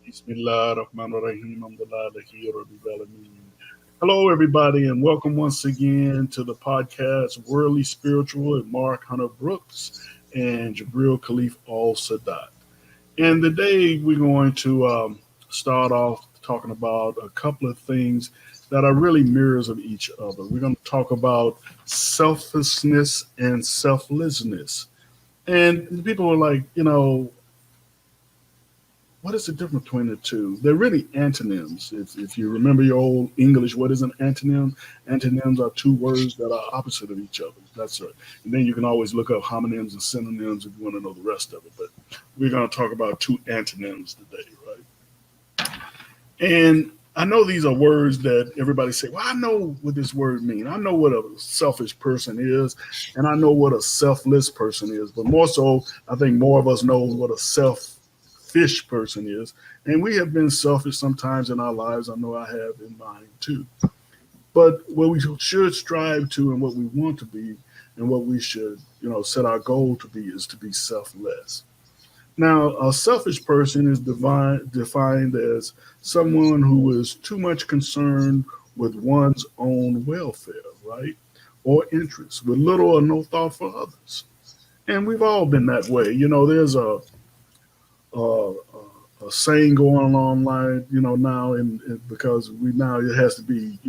Bismillahirrahmanirrahim. Alhamdulillahi Rabbil Alameen. Hello, everybody, and welcome once again to the podcast Worldly Spiritual with Mark Hunter Brooks and Jabril Khalif Al Sadat. And today we're going to start off talking about a couple of things that are really mirrors of each other. We're going to talk about selflessness and selflessness. And people are like, what is the difference between the two? They're really antonyms. If you remember your old English, what is an antonym? Antonyms are two words that are opposite of each other. That's right. And then you can always look up homonyms and synonyms if you want to know the rest of it. But we're going to talk about two antonyms today, right? And I know these are words that everybody say, well, I know what this word means. I know what a selfish person is, and I know what a selfless person is. But more so, I think more of us know what a selfish person is. And we have been selfish sometimes in our lives. I know I have in mine too. But what we should strive to and what we want to be and what we should, set our goal to be is to be selfless. Now, a selfish person is defined as someone who is too much concerned with one's own welfare, right? Or interests, with little or no thought for others. And we've all been that way. There's a, a saying going online, now, and because we now it has to be,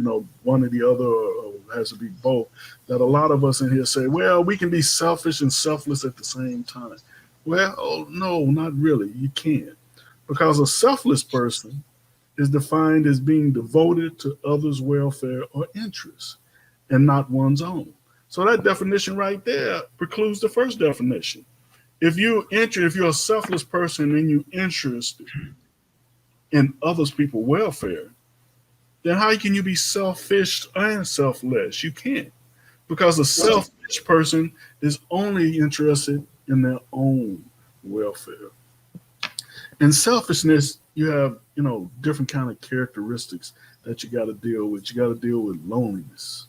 one or the other, or it has to be both. That a lot of us in here say, well, we can be selfish and selfless at the same time. Well, no, not really. You can't, because a selfless person is defined as being devoted to others' welfare or interests, and not one's own. So that definition right there precludes the first definition. If you're a selfless person and you're interested in others' people welfare, then how can you be selfish and selfless? You can't, because a selfish person is only interested in their own welfare. In selfishness, you have different kind of characteristics that you got to deal with. You got to deal with loneliness.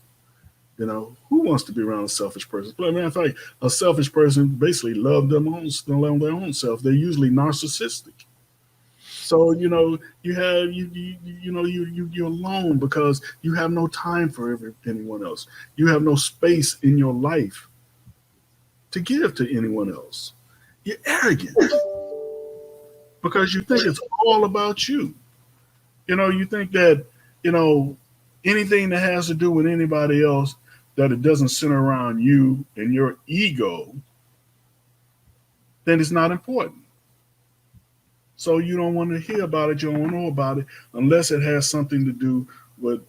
Who wants to be around a selfish person? But matter of fact, a selfish person basically love their own self. They're usually narcissistic. So you have you're alone because you have no time for anyone else. You have no space in your life to give to anyone else. You're arrogant because you think it's all about you. You think that anything that has to do with anybody else, that it doesn't center around you and your ego, then it's not important. So you don't want to hear about it. You don't want to know about it unless it has something to do with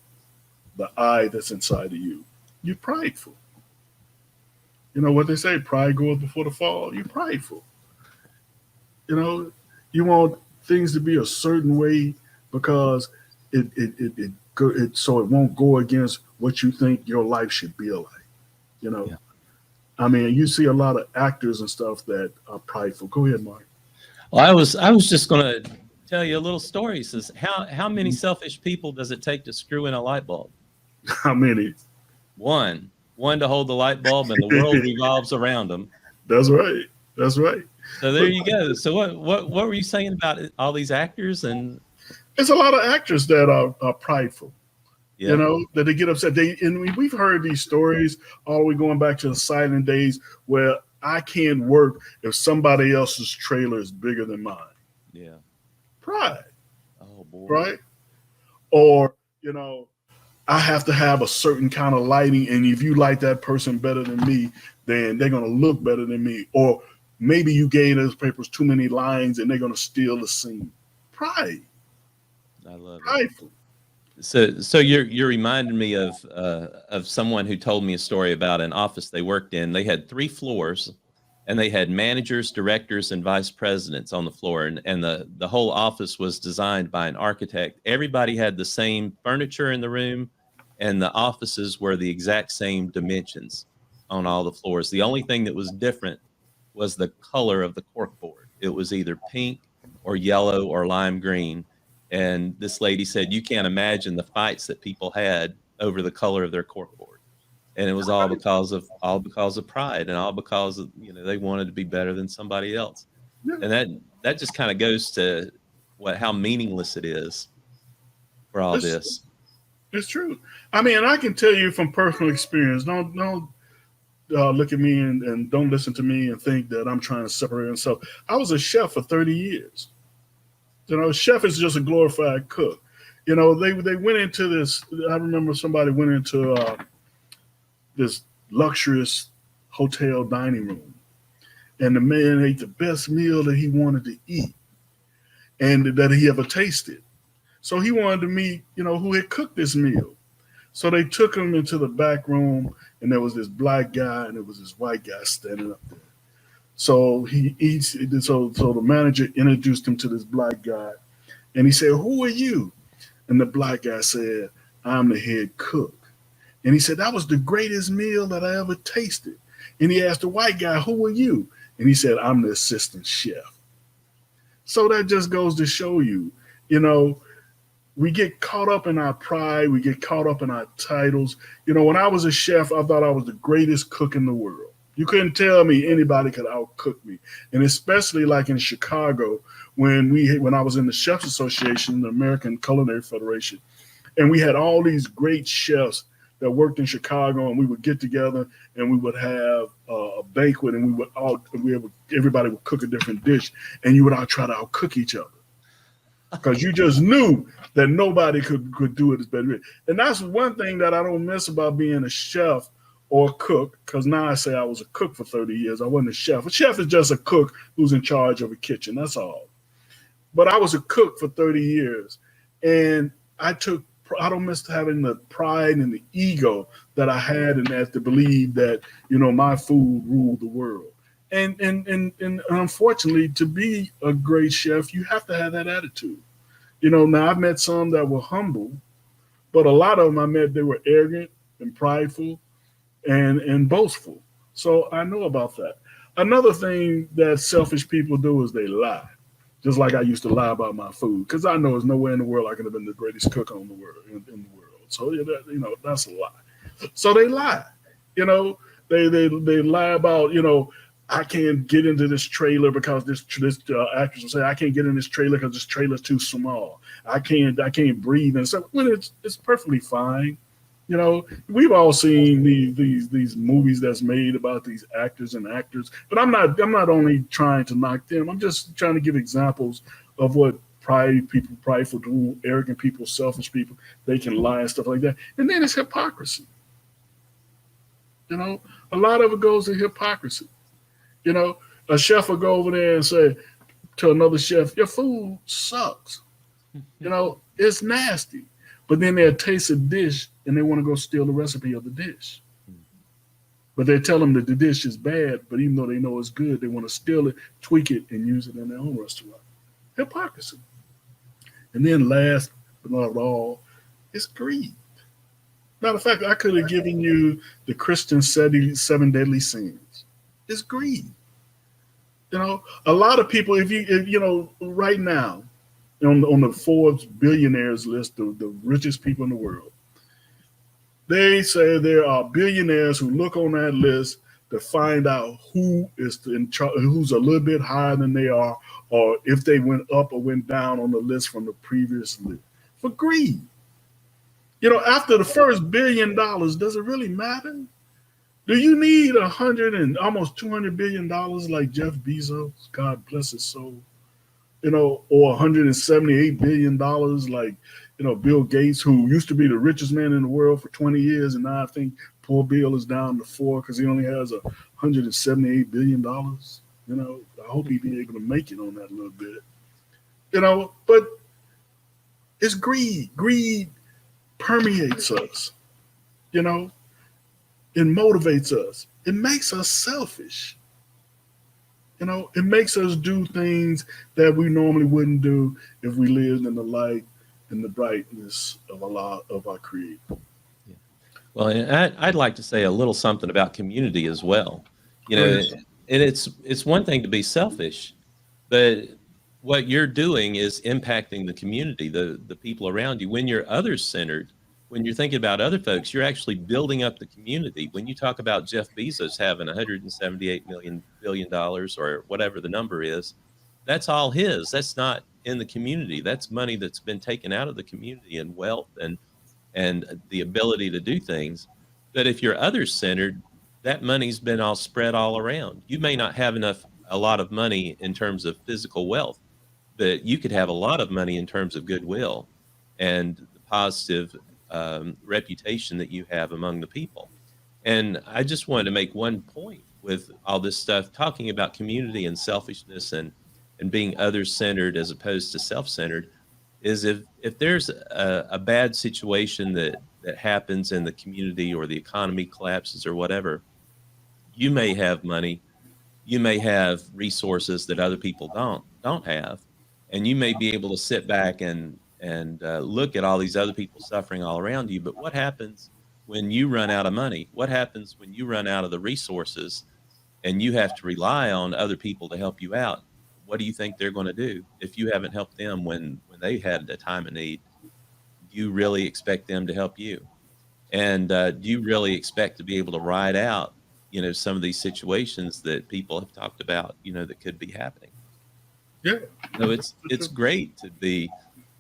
the I that's inside of you. You're prideful. You know what they say, pride goeth before the fall. You're prideful. You want things to be a certain way because so it won't go against what you think your life should be like. Yeah. I mean, you see a lot of actors and stuff that are prideful. Go ahead, Mark. Well, I was just going to tell you a little story. It says, how many selfish people does it take to screw in a light bulb? How many? One to hold the light bulb, and the world revolves around them. That's right. That's right. So there you go. So what were you saying about all these actors? And there's a lot of actors that are prideful. yeah. That they get upset. We've heard these stories all the way going back to the silent days where I can't work if somebody else's trailer is bigger than mine. Yeah. Pride. Oh boy. Right? Or, I have to have a certain kind of lighting, and if you like that person better than me, then they're going to look better than me. Or maybe you gave those papers too many lines and they're going to steal the scene. Pride. I love Prideful. it. So you're reminding me of someone who told me a story about an office they worked in. They had 3 floors, and they had managers, directors, and vice presidents on the floor. And the whole office was designed by an architect. Everybody had the same furniture in the room, and the offices were the exact same dimensions on all the floors. The only thing that was different was the color of the corkboard. It was either pink or yellow or lime green. And this lady said, you can't imagine the fights that people had over the color of their corkboard. And it was all because of pride, and all because of, they wanted to be better than somebody else. Yeah. And that just kind of goes to how meaningless it is for all It's this. it's true. I mean, and I can tell you from personal experience. Don't look at me and don't listen to me and think that I'm trying to separate myself. I was a chef for 30 years. Chef is just a glorified cook. They went into this. I remember somebody went into this luxurious hotel dining room, and the man ate the best meal that he wanted to eat and that he ever tasted. So he wanted to meet, who had cooked this meal. So they took him into the back room, and there was this black guy and there was this white guy standing up there. So he eats. So the manager introduced him to this black guy, and he said, "Who are you?" And the black guy said, "I'm the head cook." And he said, "That was the greatest meal that I ever tasted." And he asked the white guy, "Who are you?" And he said, "I'm the assistant chef." So that just goes to show you, you know, we get caught up in our pride. We get caught up in our titles. When I was a chef, I thought I was the greatest cook in the world. You couldn't tell me anybody could outcook me. And especially like in Chicago, when I was in the Chefs Association, the American Culinary Federation, and we had all these great chefs that worked in Chicago, and we would get together and we would have a banquet, and everybody would cook a different dish, and you would all try to outcook each other because you just knew that nobody could do it as better. And that's one thing that I don't miss about being a chef or a cook, because now I say I was a cook for 30 years. I wasn't a chef. A chef is just a cook who's in charge of a kitchen. That's all. But I was a cook for 30 years, and I don't miss having the pride and the ego that I had in that, to believe that my food ruled the world. And unfortunately, to be a great chef, you have to have that attitude. Now I've met some that were humble, but a lot of them I met, they were arrogant and prideful and boastful. So I know about that. Another thing that selfish people do is they lie. Just like I used to lie about my food, because I know there's nowhere in the world I could have been the greatest cook in the world. So that's a lie. So they lie. You know, they lie about I can't get into this trailer because this actress will say I can't get in this trailer because this trailer's too small. I can't breathe, and so when it's perfectly fine. We've all seen these movies that's made about these actors and actors, but I'm not only trying to knock them. I'm just trying to give examples of what prideful people, arrogant people, selfish people, they can lie and stuff like that. And then it's hypocrisy. A lot of it goes to hypocrisy. You know, a chef will go over there and say to another chef, "Your food sucks. It's nasty." But then they'll taste a dish and they want to go steal the recipe of the dish. But they tell them that the dish is bad, but even though they know it's good, they want to steal it, tweak it, and use it in their own restaurant. Hypocrisy. And then last but not all, it's greed. Matter of fact, I could have given you the Christian seven deadly sins. It's greed. A lot of people, right now, on the Forbes billionaires list, the richest people in the world, they say there are billionaires who look on that list to find out who is in charge, who's a little bit higher than they are, or if they went up or went down on the list from the previous list for greed. After the first $1 billion, does it really matter? Do you need 100 and almost $200 billion like Jeff Bezos? God bless his soul. Or $178 billion like, Bill Gates, who used to be the richest man in the world for 20 years. And now I think poor Bill is down to 4 because he only has $178 billion. I hope he be able to make it on that a little bit. But it's greed. Greed permeates us, it motivates us. It makes us selfish. It makes us do things that we normally wouldn't do if we lived in the light and the brightness of Allah, of our Creator. Yeah. Well, and I'd like to say a little something about community as well. And it's one thing to be selfish, but what you're doing is impacting the community, the people around you. When you're others centered, when you're thinking about other folks, you're actually building up the community. When you talk about Jeff Bezos having $178 billion or whatever the number is, that's all his. That's not in the community. That's money that's been taken out of the community, and wealth and the ability to do things. But if you're others centered, that money's been all spread all around. You may not have a lot of money in terms of physical wealth, but you could have a lot of money in terms of goodwill and the positive reputation that you have among the people. And I just wanted to make one point with all this stuff, talking about community and selfishness and being others centered as opposed to self centered, is if there's a bad situation that happens in the community, or the economy collapses or whatever, you may have money, you may have resources that other people don't have, and you may be able to sit back and look at all these other people suffering all around you. But what happens when you run out of money? What happens when you run out of the resources and you have to rely on other people to help you out? What do you think they're going to do if you haven't helped them when they had a time of need? Do you really expect them to help you? And do you really expect to be able to ride out, some of these situations that people have talked about, that could be happening? Yeah. So it's great to be,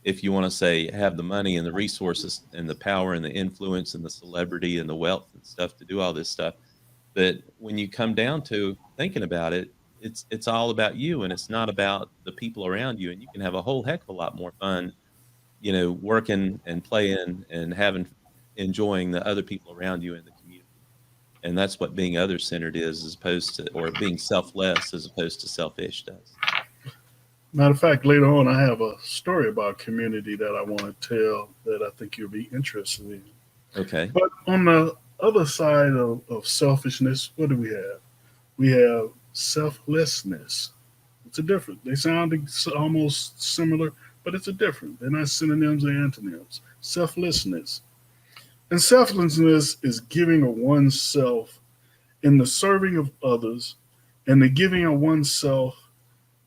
if you want to say, have the money and the resources and the power and the influence and the celebrity and the wealth and stuff to do all this stuff. But when you come down to thinking about it, it's all about you, and it's not about the people around you. And you can have a whole heck of a lot more fun, working and playing and enjoying the other people around you in the community. And that's what being other centered is, as opposed to, or being selfless as opposed to selfish does. Matter of fact, later on, I have a story about community that I want to tell that I think you'll be interested in. Okay. But on the other side of selfishness, what do we have? We have selflessness. It's a different. They sound almost similar, but it's a different. They're not synonyms or antonyms. Selflessness. And selflessness is giving of oneself in the serving of others, and the giving of oneself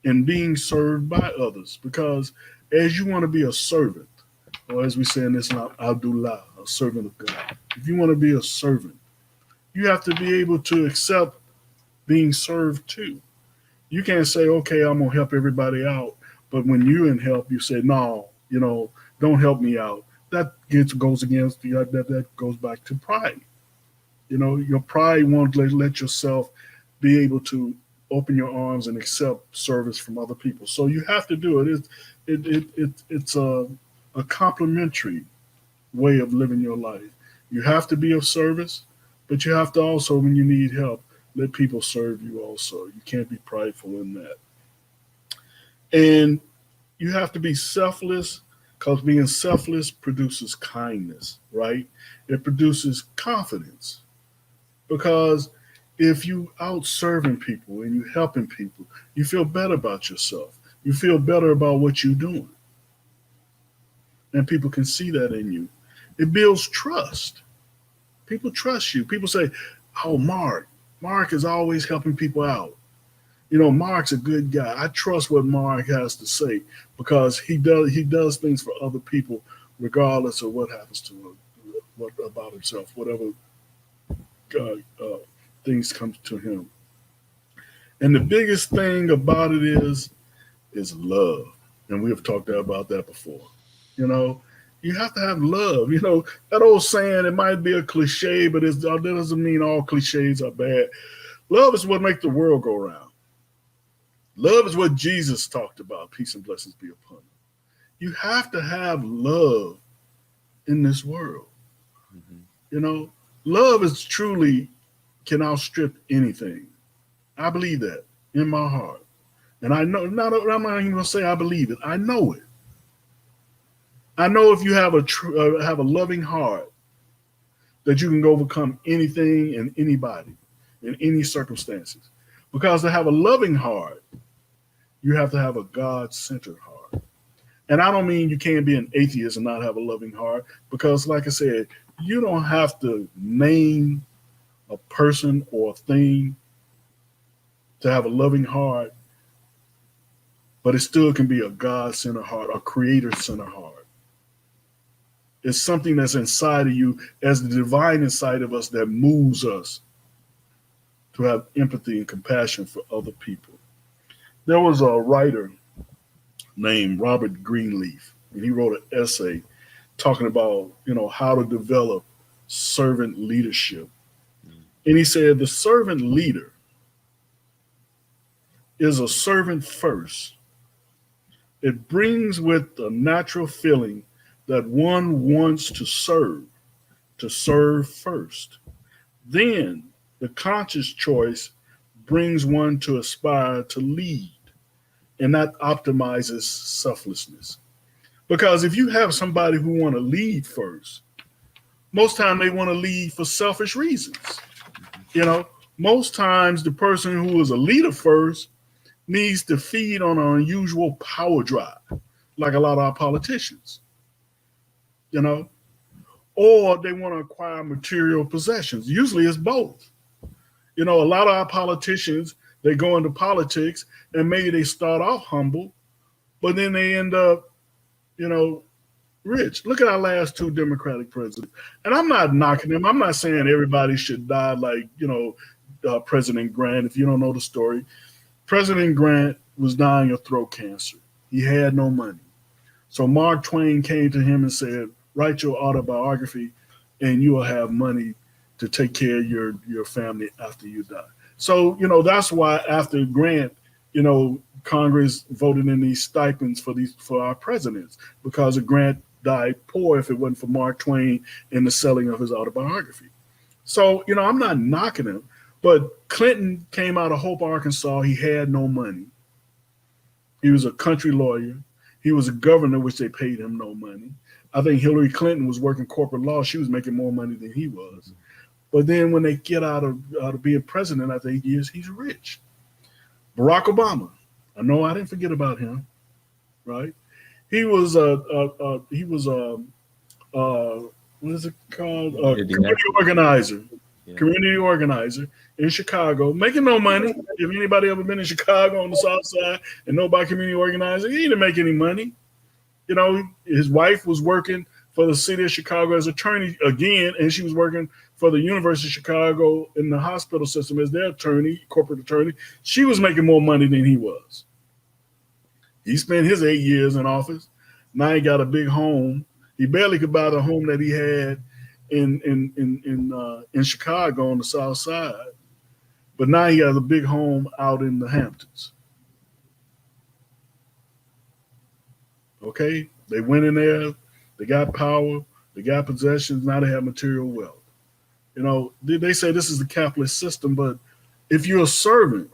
in being served by others. Because as you want to be a servant, or as we say in Islam, Abdullah, a servant of God. If you want to be a servant, you have to be able to accept being served too. You can't say, okay, I'm going to help everybody out. But when you in help, you say, no, don't help me out. That goes against that goes back to pride. Your pride won't let yourself be able to open your arms and accept service from other people. So you have to do it. It's a complementary way of living your life. You have to be of service, but you have to also, when you need help, let people serve you also. You can't be prideful in that. And you have to be selfless, because being selfless produces kindness, right? It produces confidence. Because if you out serving people and you helping people, you feel better about yourself. You feel better about what you're doing. And people can see that in you. It builds trust. People trust you. People say, oh, Mark is always helping people out. Mark's a good guy. I trust what Mark has to say, because he does things for other people regardless of what happens to him, what about himself, whatever things come to him. And the biggest thing about it is love. And we have talked about that before. You have to have love. That old saying, it might be a cliche, but that doesn't mean all cliches are bad. Love is what makes the world go round. Love is what Jesus talked about. Peace and blessings be upon him. You have to have love in this world. Mm-hmm. Love is truly can outstrip anything. I believe that in my heart. And I know, I'm not even going to say I believe it. I know it. I know if you have a loving heart, that you can overcome anything and anybody in any circumstances. Because to have a loving heart, you have to have a God-centered heart. And I don't mean you can't be an atheist and not have a loving heart, because like I said, you don't have to name a person or a thing to have a loving heart, but it still can be a God-centered heart, a creator-centered heart. It's something that's inside of you, as the divine inside of us, that moves us to have empathy and compassion for other people. There was a writer named Robert Greenleaf, and he wrote an essay talking about how to develop servant leadership. Mm. And he said the servant leader is a servant first. It brings with a natural feeling that one wants to serve first. Then the conscious choice brings one to aspire to lead, and that optimizes selflessness. Because if you have somebody who want to lead first, most time they want to lead for selfish reasons. Mhm. You know, most times the person who is a leader first needs to feed on an unusual power drive, like a lot of our politicians, you know, or they want to acquire material possessions. Usually it's both. A lot of our politicians, they go into politics and maybe they start off humble, but then they end up, you know, rich. Look at our last two Democratic presidents. And I'm not knocking them. I'm not saying everybody should die like, President Grant. If you don't know the story, President Grant was dying of throat cancer. He had no money. So Mark Twain came to him and said, write your autobiography and you will have money to take care of your family after you die. So, that's why after Grant, Congress voted in these stipends for our presidents because Grant died poor if it wasn't for Mark Twain and the selling of his autobiography. So, I'm not knocking him, but Clinton came out of Hope, Arkansas. He had no money. He was a country lawyer. He was a governor, which they paid him no money. I think Hillary Clinton was working corporate law. She was making more money than he was. But then when they get out of being president after 8 years, he's rich. Barack Obama. I know I didn't forget about him, right? He was what is it called? A community organizer. Yeah. Community organizer in Chicago, making no money. If anybody ever been in Chicago on the South Side and nobody community organizer, he didn't make any money. His wife was working for the city of Chicago as attorney again, and she was working for the University of Chicago in the hospital system as their attorney, corporate attorney. She was making more money than he was. He spent his 8 years in office. Now he got a big home. He barely could buy the home that he had in Chicago on the South Side, but now he has a big home out in the Hamptons. Okay, they went in there, they got power, they got possessions. Now they have material wealth. They say this is the capitalist system, but if you're a servant,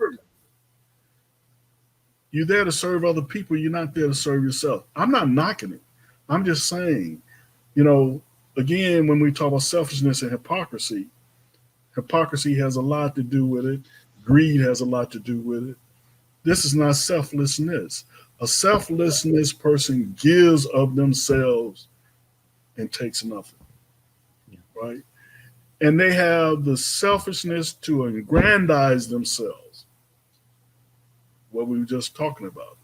you're there to serve other people. You're not there to serve yourself. I'm not knocking it. I'm just saying, again, when we talk about selfishness and hypocrisy, hypocrisy has a lot to do with it. Greed has a lot to do with it. This is not selflessness. A selflessness person gives of themselves and takes nothing, Yeah. right? And they have the selfishness to aggrandize themselves, what we were just talking about,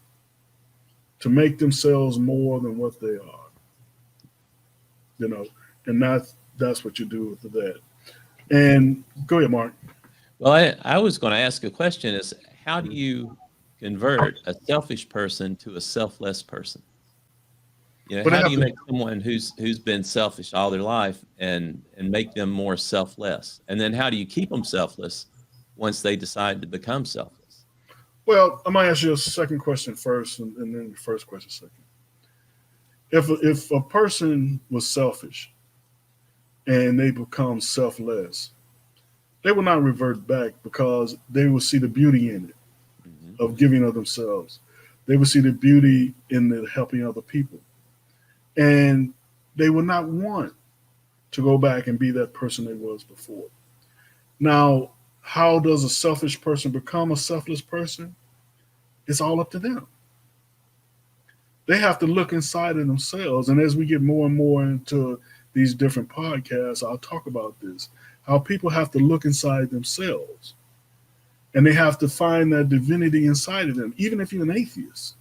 to make themselves more than what they are, and that's what you do with that. And go ahead, Mark. Well, I was going to ask a question is how do you convert a selfish person to a selfless person? But I How do have you to, make someone who's been selfish all their life and make them more selfless? And then how do you keep them selfless once they decide to become selfless? well, I'm gonna ask you a second question first, and then the first question second. If a person was selfish and they become selfless, they will not revert back because they will see the beauty in it Hmm. of giving of themselves. They will see the beauty in the helping other people, and they will not want to go back and be that person they was before. Now, how does a selfish person become a selfless person? It's all up to them. They have to look inside of themselves. And as we get more and more into these different podcasts, I'll talk about this how people have to look inside themselves and they have to find that divinity inside of them, even if you're an atheist.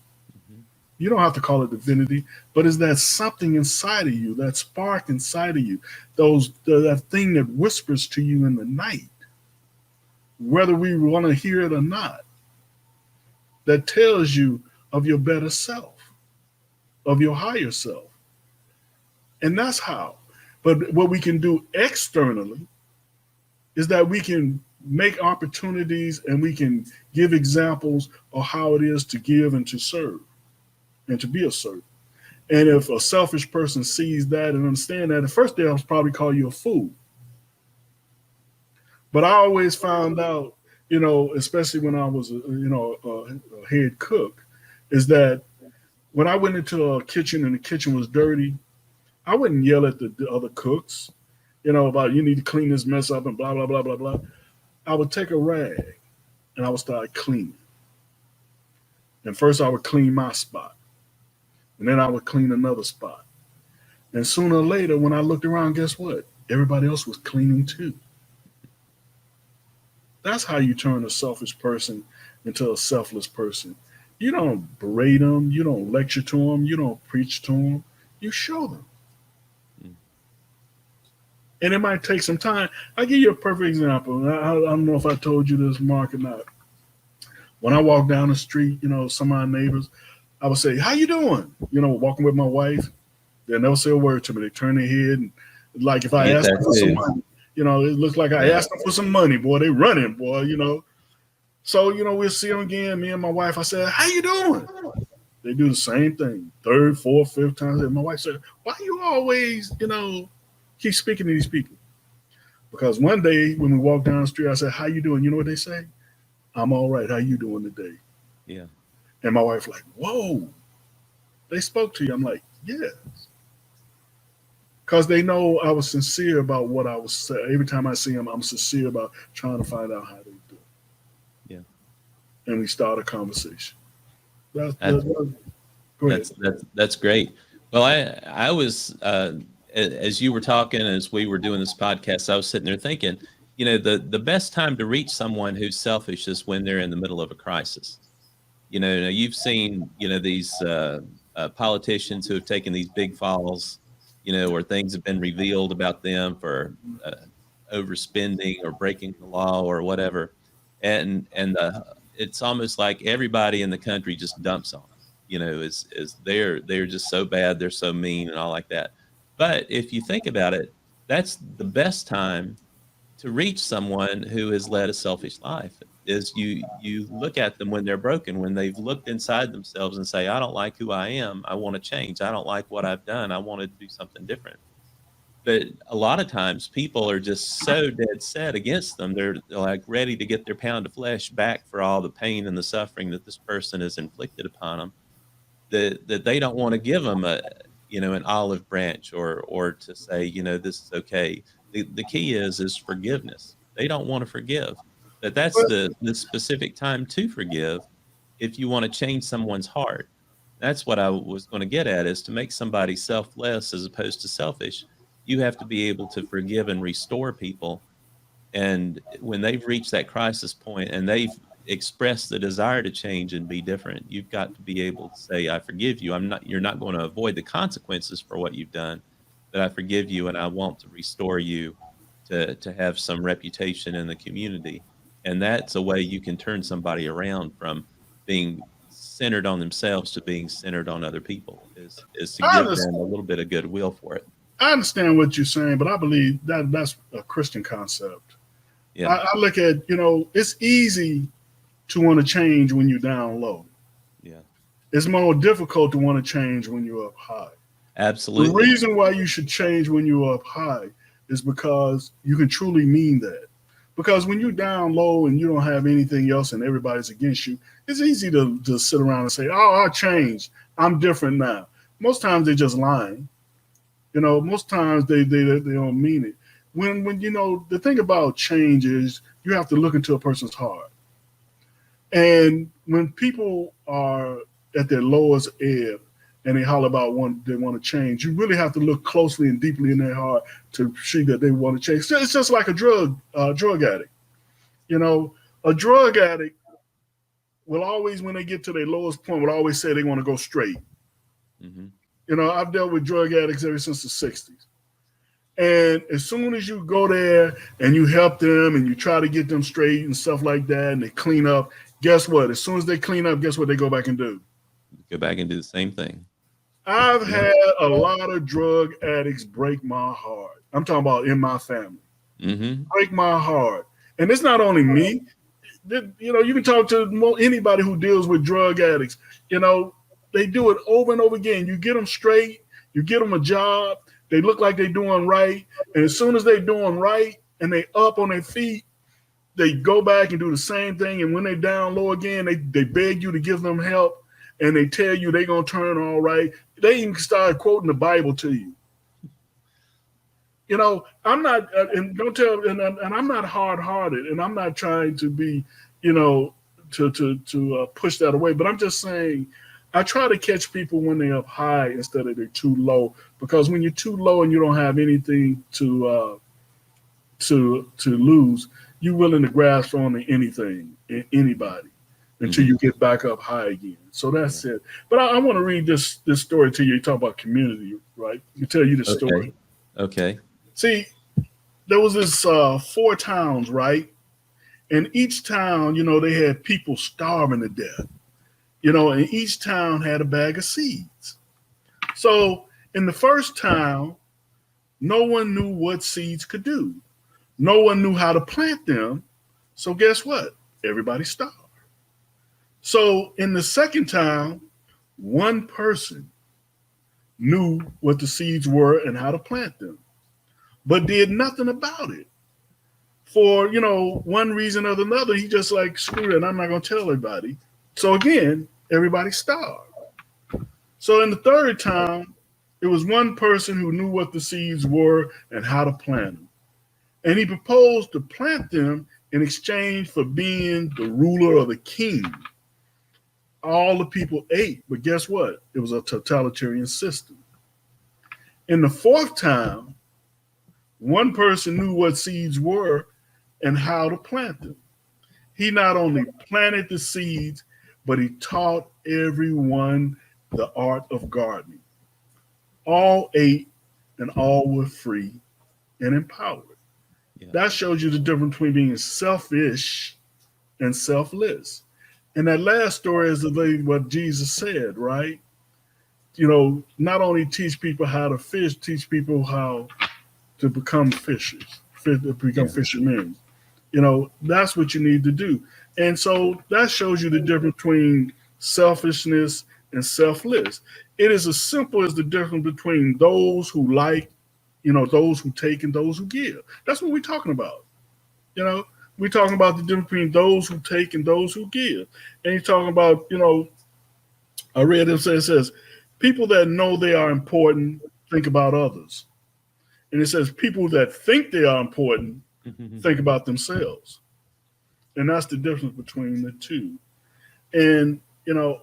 Hmm. You don't have to call it divinity, but it's that something inside of you, that spark inside of you, that thing that whispers to you in the night, whether we want to hear it or not, that tells you of your better self. of your higher self. And that's how. But what we can do externally is that we can make opportunities and we can give examples of how it is to give and to serve and to be a servant. And if a selfish person sees that and understand that, at first they'll probably call you a fool. But I always found out, especially when I was, a head cook, is that when I went into a kitchen and the kitchen was dirty, I wouldn't yell at the other cooks, about you need to clean this mess up and blah, blah, blah, blah, blah. I would take a rag and I would start cleaning. And first I would clean my spot. And then I would clean another spot. And sooner or later, when I looked around, guess what? Everybody else was cleaning too. That's how you turn a selfish person into a selfless person. You don't berate them. You don't lecture to them. You don't preach to them. You show them. And it might take some time. I'll give you a perfect example. I don't know if I told you this, Mark, or not. When I walk down the street, some of my neighbors, I would say, how you doing? Walking with my wife. They'll never say a word to me. They turn their head. And like if I ask them for some money, it looks like I asked them for some money, boy. They running, boy, So, we'll see them again. Me and my wife, I said, how you doing? They do the same thing. Third, fourth, fifth time. And my wife said, why you always, keep speaking to these people? Because one day when we walked down the street, I said, how you doing? You know what they say? I'm all right. How you doing today? Yeah. And my wife like, whoa, they spoke to you. I'm like, yes. Because they know I was sincere about what I was saying. Every time I see them, I'm sincere about trying to find out how they do. Yeah. And we start a conversation. Go ahead. That's great. Well, I was, as you were talking, as we were doing this podcast, I was sitting there thinking, the best time to reach someone who's selfish is when they're in the middle of a crisis. You've seen, these politicians who have taken these big falls, where things have been revealed about them for overspending or breaking the law or whatever. And it's almost like everybody in the country just dumps on them, is they're just so bad, they're so mean and all like that. But if you think about it, that's the best time to reach someone who has led a selfish life. Is you look at them when they're broken, when they've looked inside themselves and say, I don't like who I am. I want to change. I don't like what I've done. I want to do something different. But a lot of times people are just so dead set against them. They're like ready to get their pound of flesh back for all the pain and the suffering that this person has inflicted upon them, that they don't want to give them an olive branch or to say, this is okay. The key is forgiveness. They don't want to forgive. That's the specific time to forgive if you want to change someone's heart. That's what I was going to get at, is to make somebody selfless as opposed to selfish. You have to be able to forgive and restore people. And when they've reached that crisis point and they've expressed the desire to change and be different, you've got to be able to say, I forgive you. You're not going to avoid the consequences for what you've done, but I forgive you and I want to restore you to have some reputation in the community. And that's a way you can turn somebody around from being centered on themselves to being centered on other people, is to give them a little bit of goodwill for it. I understand what you're saying, but I believe that's a Christian concept. Yeah. I look at, it's easy to want to change when you're down low. Yeah. It's more difficult to want to change when you're up high. Absolutely. The reason why you should change when you're up high is because you can truly mean that. Because when you're down low and you don't have anything else and everybody's against you, it's easy to sit around and say, oh, I changed. I'm different now. Most times they're just lying. Most times they don't mean it. When the thing about change is you have to look into a person's heart. And when people are at their lowest ebb and they holler about they want to change, you really have to look closely and deeply in their heart to see that they want to change. It's just like a drug addict. A drug addict will always, when they get to their lowest point, will always say they want to go straight. Mm-hmm. I've dealt with drug addicts ever since the 60s. And as soon as you go there and you help them and you try to get them straight and stuff like that, and they clean up, guess what? As soon as they clean up, guess what they go back and do? Go back and do the same thing. I've Yeah. had a lot of drug addicts break my heart. I'm talking about in my family. Mm-hmm. Break my heart. And it's not only me. You know, you can talk to anybody who deals with drug addicts. You know, they do it over and over again. You get them straight, you get them a job, they look like they're doing right, and as soon as they're doing right and they up on their feet, they go back and do the same thing. And when they down low again, they beg you to give them help, and they tell you they're gonna turn all right. They even start quoting the Bible to you. You know, I'm not, and don't tell, and I'm not hard hearted, and I'm not trying to be, you know, to push that away. But I'm just saying, I try to catch people when they're up high instead of they're too low, because when you're too low and you don't have anything to lose, you're willing to grasp on to anything, anybody, until Mm-hmm. you get back up high again. So Yeah. that's it. But I want to read this story to you. You talk about community, right? You tell you the story. Okay. Okay. See, there was this four towns, right? And each town, you know, they had people starving to death. You know, and each town had a bag of seeds. So in the first town, no one knew what seeds could do. No one knew how to plant them. So guess what? Everybody starved. So in the second town, one person knew what the seeds were and how to plant them, but did nothing about it. For, you know, one reason or another, he just like, screw it, I'm not going to tell everybody. So again, everybody starved. So in the third town, it was one person who knew what the seeds were and how to plant them. And he proposed to plant them in exchange for being the ruler or the king. All the people ate, but guess what? It was a totalitarian system. In the fourth town, one person knew what seeds were and how to plant them. He not only planted the seeds, but he taught everyone the art of gardening. All ate and all were free and empowered. Yeah. That shows you the difference between being selfish and selfless. And that last story is what Jesus said, right? You know, not only teach people how to fish, teach people how to become fishers, to become Yeah. fishermen. You know, that's what you need to do. And so that shows you the difference between selfishness and selfless. It is as simple as the difference between those who like, you know, those who take and those who give. That's what we're talking about. You know, we're talking about the difference between those who take and those who give. And you're talking about, you know, I read it says, people that know they are important think about others. And it says, people that think they are important think about themselves. And that's the difference between the two. And, you know,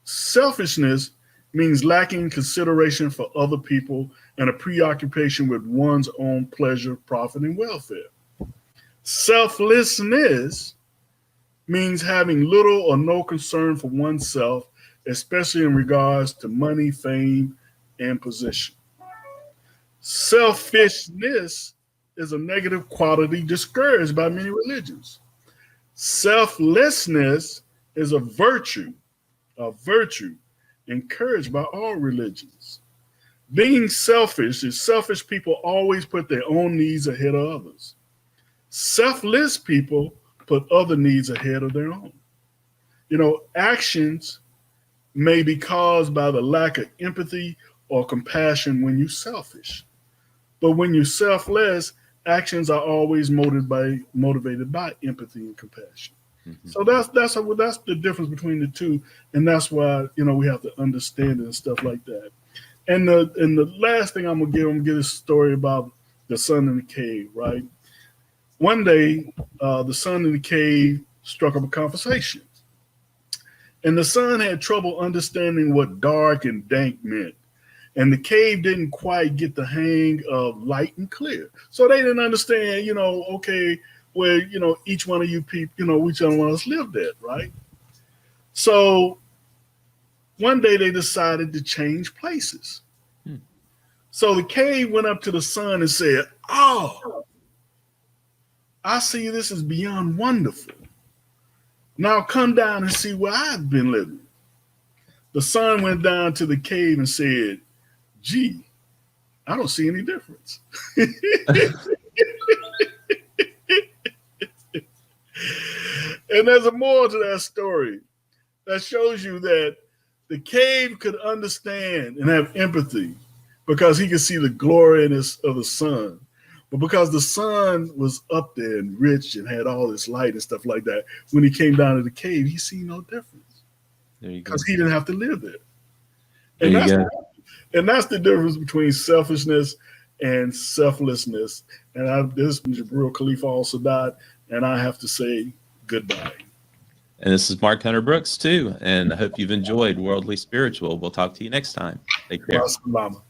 selfishness means lacking consideration for other people and a preoccupation with one's own pleasure, profit, and welfare. Selflessness means having little or no concern for oneself, especially in regards to money, fame, and position. Selfishness is a negative quality discouraged by many religions. Selflessness is a virtue encouraged by all religions. Being selfish is selfish people always put their own needs ahead of others. Selfless people put other needs ahead of their own. You know, actions may be caused by the lack of empathy or compassion when you're selfish. But when you're selfless, actions are always motivated by empathy and compassion. Mm-hmm. So that's the difference between the two, and that's why, you know, we have to understand it and stuff like that. And the last thing I'm gonna give a story about the son in the cave. Right, one day, the son in the cave struck up a conversation, and the son had trouble understanding what dark and dank meant. And the cave didn't quite get the hang of light and clear. So they didn't understand, you know, okay, where, you know, each one of you people, you know, each one of us lived at, right? So one day they decided to change places. Hmm. So the cave went up to the sun and said, "Oh, I see this is beyond wonderful. Now come down and see where I've been living." The son went down to the cave and said, "Gee, I don't see any difference." And there's a moral to that story that shows you that the cave could understand and have empathy because he could see the gloriness of the sun. But because the sun was up there and rich and had all this light and stuff like that, when he came down to the cave, he seen no difference There you go. because he didn't have to live there. There And you that's go. and that's the difference between selfishness and selflessness. And this is Jabril Khalifa Al Sadat, and I have to say goodbye. And this is Mark Hunter Brooks too. And I hope you've enjoyed Worldly Spiritual. We'll talk to you next time. Take care. Salama.